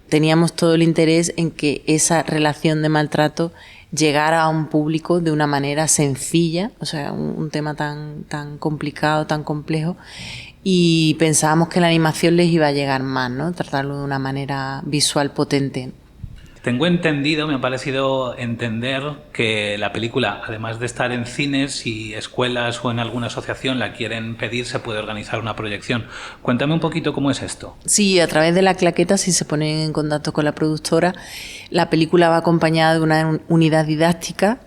teníamos todo el interés en que esa relación de maltrato llegara a un público de una manera sencilla, o sea, un tema tan complicado, tan complejo, y pensábamos que la animación les iba a llegar más, ¿no? Tratarlo de una manera visual potente. Tengo entendido, me ha parecido entender que la película, además de estar en cines, si escuelas o en alguna asociación la quieren pedir, se puede organizar una proyección. Cuéntame un poquito cómo es esto. Sí, a través de la claqueta, si se ponen en contacto con la productora, la película va acompañada de una unidad didáctica,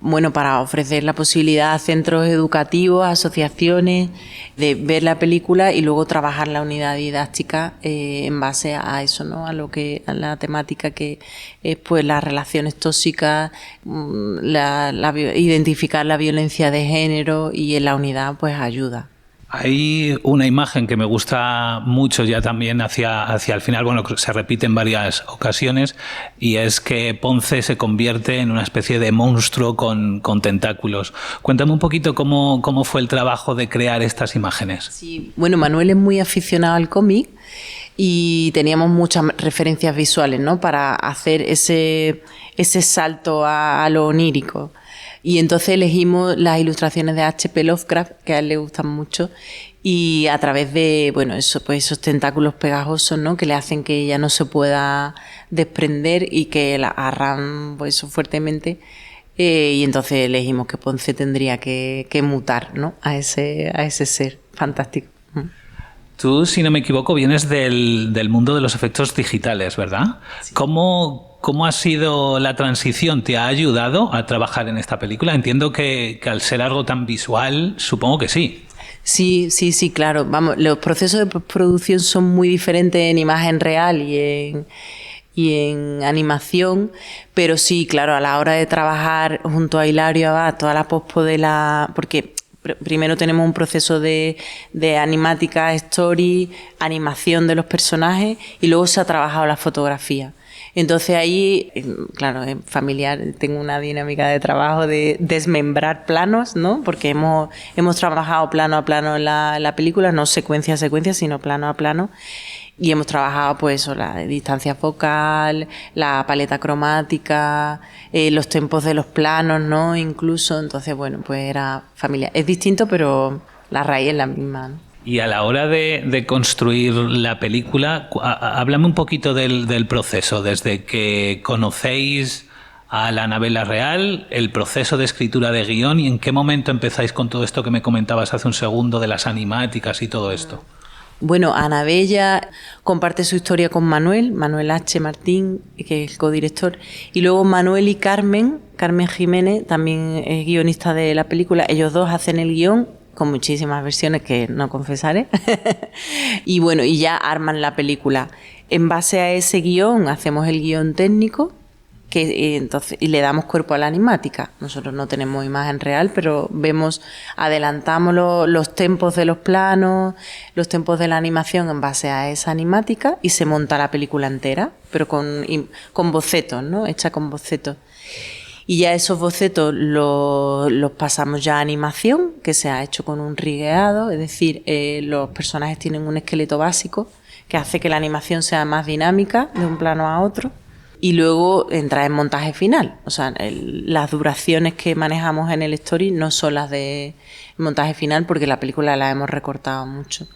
bueno, para ofrecer la posibilidad a centros educativos, a asociaciones, de ver la película y luego trabajar la unidad didáctica en base a eso, ¿no? A la temática que es pues las relaciones tóxicas, identificar la violencia de género, y en la unidad pues ayuda. Hay una imagen que me gusta mucho ya también hacia el final, bueno, se repite en varias ocasiones, y es que Ponce se convierte en una especie de monstruo con tentáculos. Cuéntame un poquito cómo fue el trabajo de crear estas imágenes. Sí, bueno, Manuel es muy aficionado al cómic y teníamos muchas referencias visuales, ¿no? Para hacer ese salto a lo onírico. Y entonces elegimos las ilustraciones de H.P. Lovecraft, que a él le gustan mucho, y a través de, bueno, esos tentáculos pegajosos, ¿no? Que le hacen que ella no se pueda desprender y que la agarran pues fuertemente. Y entonces elegimos que Ponce tendría que mutar, ¿no? a ese ser fantástico. Tú, si no me equivoco, vienes del mundo de los efectos digitales, ¿verdad? Sí. ¿Cómo ha sido la transición? ¿Te ha ayudado a trabajar en esta película? Entiendo que al ser algo tan visual, supongo que sí. Sí, claro. Vamos, los procesos de postproducción son muy diferentes en imagen real y en animación, pero sí, claro, a la hora de trabajar junto a Hilario Abad, toda la pospo porque primero tenemos un proceso de animática, story, animación de los personajes, y luego se ha trabajado la fotografía. Entonces ahí, claro, es familiar, tengo una dinámica de trabajo de desmembrar planos, ¿no? Porque hemos trabajado plano a plano en la película, no secuencia a secuencia, sino plano a plano. Y hemos trabajado pues eso, la distancia focal, la paleta cromática, los tempos de los planos, ¿no? Incluso, entonces bueno, pues era familiar. Es distinto, pero la raíz es la misma, ¿no? Y a la hora de construir la película, háblame un poquito del proceso, desde que conocéis a la Anabela Real, el proceso de escritura de guión, y en qué momento empezáis con todo esto que me comentabas hace un segundo de las animáticas y todo esto. Bueno, Anabella comparte su historia con Manuel H. Martín, que es el codirector, y luego Manuel y Carmen Jiménez, también es guionista de la película. Ellos dos hacen el guión, con muchísimas versiones que no confesaré, y bueno, y ya arman la película. En base a ese guión hacemos el guión técnico, entonces, y le damos cuerpo a la animática. Nosotros no tenemos imagen real, pero adelantamos los tempos de los planos, los tempos de la animación en base a esa animática, y se monta la película entera, pero con bocetos, ¿no? Hecha con bocetos. Y ya esos bocetos los pasamos ya a animación, que se ha hecho con un rigueado, es decir, los personajes tienen un esqueleto básico que hace que la animación sea más dinámica de un plano a otro. Y luego entra en montaje final. O sea, las duraciones que manejamos en el story no son las de montaje final, porque la película la hemos recortado mucho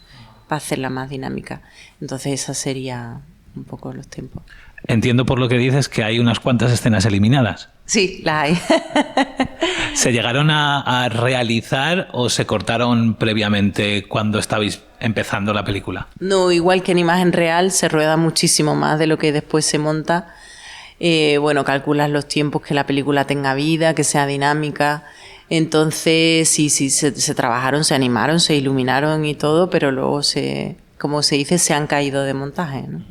para hacerla más dinámica. Entonces esa sería un poco los tiempos. Entiendo por lo que dices que hay unas cuantas escenas eliminadas. Sí, las hay. ¿Se llegaron a realizar o se cortaron previamente cuando estabais empezando la película? No, igual que en imagen real se rueda muchísimo más de lo que después se monta. Bueno, calculas los tiempos que la película tenga vida, que sea dinámica. Entonces, sí, se trabajaron, se animaron, se iluminaron y todo, pero luego como se dice, se han caído de montaje, ¿no?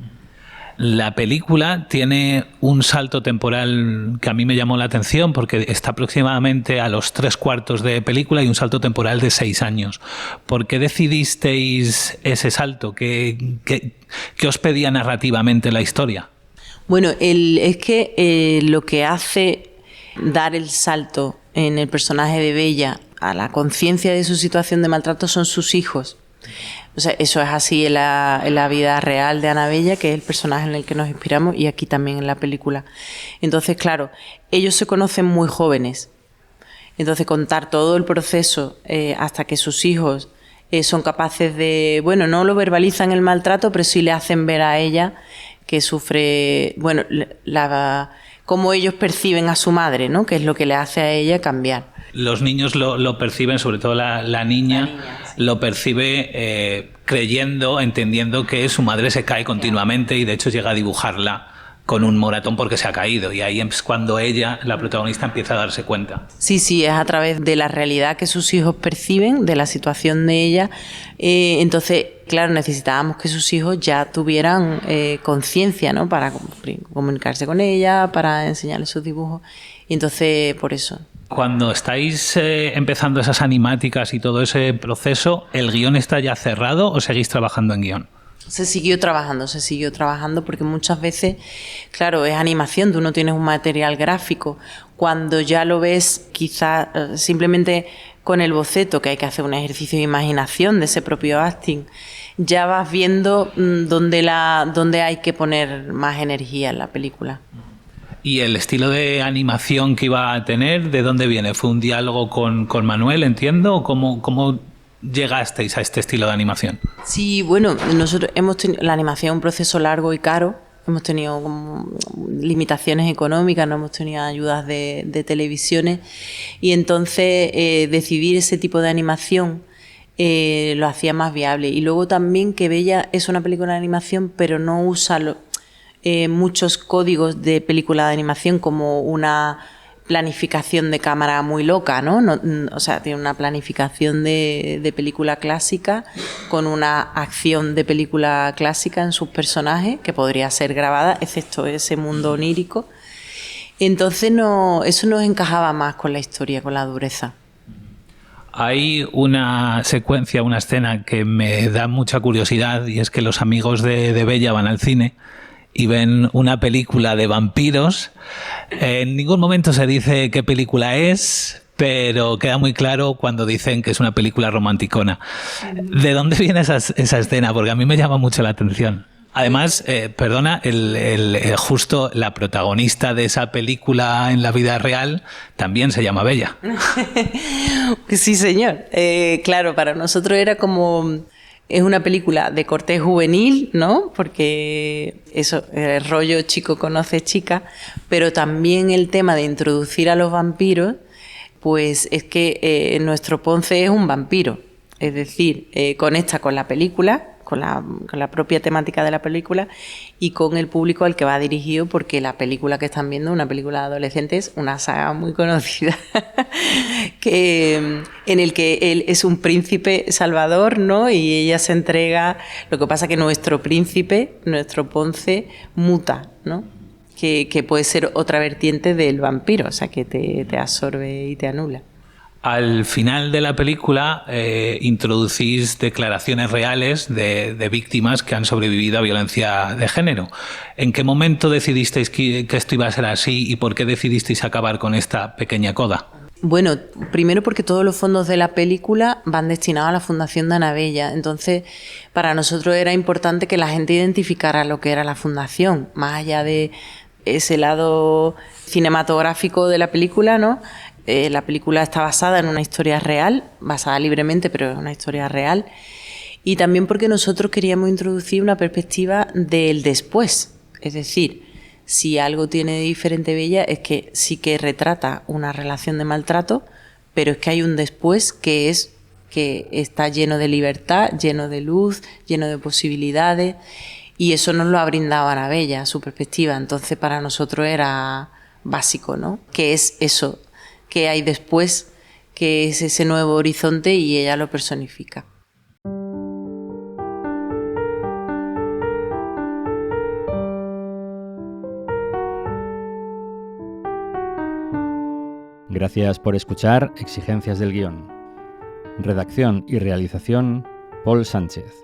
La película tiene un salto temporal que a mí me llamó la atención porque está aproximadamente a los 3/4 de película y un salto temporal de 6 años. ¿Por qué decidisteis ese salto? ¿Qué os pedía narrativamente la historia? Bueno, es que lo que hace dar el salto en el personaje de Bella a la conciencia de su situación de maltrato son sus hijos. O sea, eso es así en la vida real de Ana Bella, que es el personaje en el que nos inspiramos, y aquí también en la película. Entonces, claro, ellos se conocen muy jóvenes. Entonces, contar todo el proceso hasta que sus hijos son capaces de... Bueno, no lo verbalizan el maltrato, pero sí le hacen ver a ella que sufre... Bueno, cómo ellos perciben a su madre, ¿no? Que es lo que le hace a ella cambiar. Los niños lo perciben, sobre todo la niña, sí. Lo percibe creyendo, entendiendo que su madre se cae continuamente y de hecho llega a dibujarla con un moratón porque se ha caído, y ahí es cuando ella, la protagonista, empieza a darse cuenta. Sí, es a través de la realidad que sus hijos perciben, de la situación de ella. Entonces, claro, necesitábamos que sus hijos ya tuvieran conciencia, ¿no? Para comunicarse con ella, para enseñarles sus dibujos, y entonces por eso. Cuando estáis empezando esas animáticas y todo ese proceso, ¿el guión está ya cerrado o seguís trabajando en guión? Se siguió trabajando porque muchas veces, claro, es animación, tú no tienes un material gráfico. Cuando ya lo ves, quizás simplemente con el boceto, que hay que hacer un ejercicio de imaginación de ese propio acting, ya vas viendo dónde hay que poner más energía en la película. ¿Y el estilo de animación que iba a tener, de dónde viene? ¿Fue un diálogo con Manuel, entiendo? ¿O cómo llegasteis a este estilo de animación? Sí, bueno, nosotros hemos tenido la animación es un proceso largo y caro. Hemos tenido limitaciones económicas, no hemos tenido ayudas de televisiones, y entonces decidir ese tipo de animación lo hacía más viable. Y luego también que Bella es una película de animación, pero no usa muchos códigos de película de animación, como una planificación de cámara muy loca, ¿no? O sea, tiene una planificación de película clásica con una acción de película clásica en sus personajes que podría ser grabada, excepto ese mundo onírico. Entonces eso nos encajaba más con la historia, con la dureza. Hay una secuencia, una escena que me da mucha curiosidad, y es que los amigos de Bella van al cine y ven una película de vampiros. En ningún momento se dice qué película es, pero queda muy claro cuando dicen que es una película romanticona. ¿De dónde viene esa escena? Porque a mí me llama mucho la atención. Además, perdona, justo la protagonista de esa película en la vida real también se llama Bella. Sí, señor. Claro, para nosotros era como... Es una película de corte juvenil, ¿no? Porque eso, el rollo chico conoce chica, pero también el tema de introducir a los vampiros, pues es que nuestro Ponce es un vampiro. Es decir, conecta con la película, con la propia temática de la película y con el público al que va dirigido, porque la película que están viendo, una película de adolescentes, una saga muy conocida, en el que él es un príncipe salvador, ¿no? Y ella se entrega. Lo que pasa que nuestro príncipe, nuestro Ponce, muta, ¿no? Que puede ser otra vertiente del vampiro, o sea, que te absorbe y te anula. Al final de la película introducís declaraciones reales de víctimas que han sobrevivido a violencia de género. ¿En qué momento decidisteis que esto iba a ser así y por qué decidisteis acabar con esta pequeña coda? Bueno, primero porque todos los fondos de la película van destinados a la Fundación de Ana Bella. Entonces, para nosotros era importante que la gente identificara lo que era la fundación, más allá de ese lado cinematográfico de la película, ¿no? La película está basada en una historia real, basada libremente, pero es una historia real. Y también porque nosotros queríamos introducir una perspectiva del después. Es decir, si algo tiene de diferente Bella es que sí que retrata una relación de maltrato, pero es que hay un después que está lleno de libertad, lleno de luz, lleno de posibilidades. Y eso nos lo ha brindado Anabella, su perspectiva. Entonces para nosotros era básico, ¿no? Que es eso, que hay después, que es ese nuevo horizonte y ella lo personifica. Gracias por escuchar Exigencias del Guión. Redacción y realización, Paul Sánchez.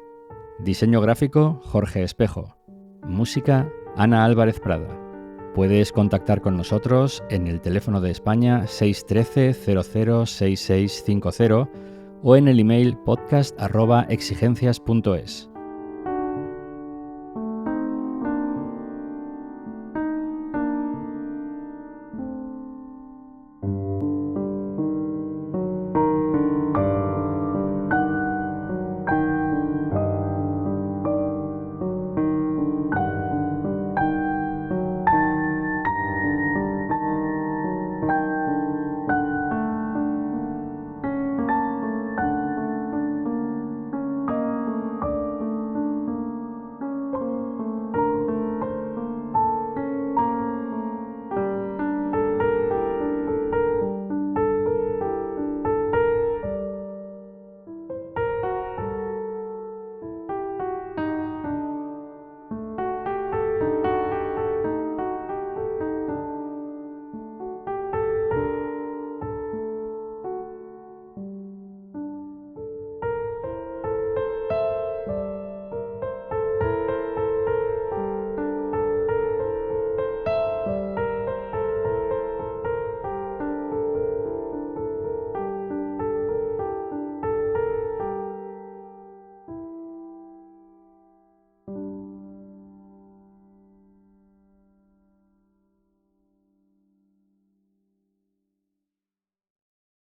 Diseño gráfico, Jorge Espejo. Música, Ana Álvarez Prada. Puedes contactar con nosotros en el teléfono de España 613 00 6650 o en el email podcast@exigencias.es.